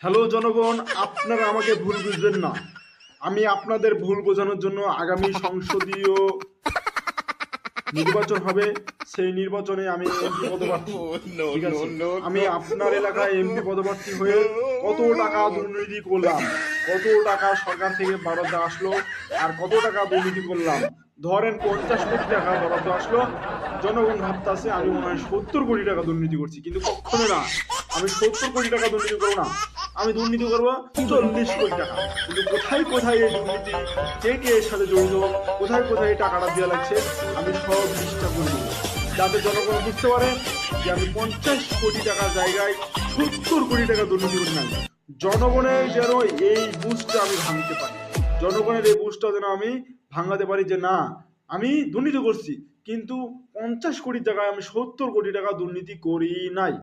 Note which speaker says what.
Speaker 1: Hello জনগণ, আপনারা আমাকে ভুল বুঝবেন না। আমি আপনাদের ভুল বোঝানোর জন্য আগামী সংসদীয় নির্বাচন হবে, সেই নির্বাচনে আমি এমপি পদপ্রার্থী।
Speaker 2: No,
Speaker 1: ঠিক
Speaker 2: no,
Speaker 1: আছে,
Speaker 2: no,
Speaker 1: আমি
Speaker 2: no,
Speaker 1: আপনার
Speaker 2: no.
Speaker 1: এলাকায় এমপি পদপ্রার্থী হয়ে কত টাকা দুর্নীতি করলাম, কত টাকা সরকার থেকে বরাদ্দ আসলো, আর কত টাকা দুর্নীতি করলাম। ধরেন 50 কোটি টাকা বরাদ্দ আসলো, জনগণ ভাবতেছে আমি মনে হয় 70 কোটি টাকা দুর্নীতি করছি, কিন্তু কখনো না। আমি 70 কোটি টাকা দুর্নীতি করবো না, আমি দুর্নীতি করবো 40 কোটি টাকা। কিন্তু কোথায় কোথায় এই দুর্নীতি, কে কে এর সাথে জড়িত, কোথায় কোথায় এই টাকাটা দেওয়া লাগছে, আমি সব লিস্টটা করে দেবো, যাতে জনগণ বুঝতে পারে যে আমি 50 কোটি টাকার জায়গায় 70 কোটি টাকা দুর্নীতি করি নাই। জনগণের যেন এই বুঝটা আমি ভাঙতে পারি, জনগণের এই বুঝটা যেন আমি ভাঙাতে পারি যে না, আমি দুর্নীতি করছি, কিন্তু 50 কোটির জায়গায় আমি 70 কোটি টাকা দুর্নীতি করি নাই।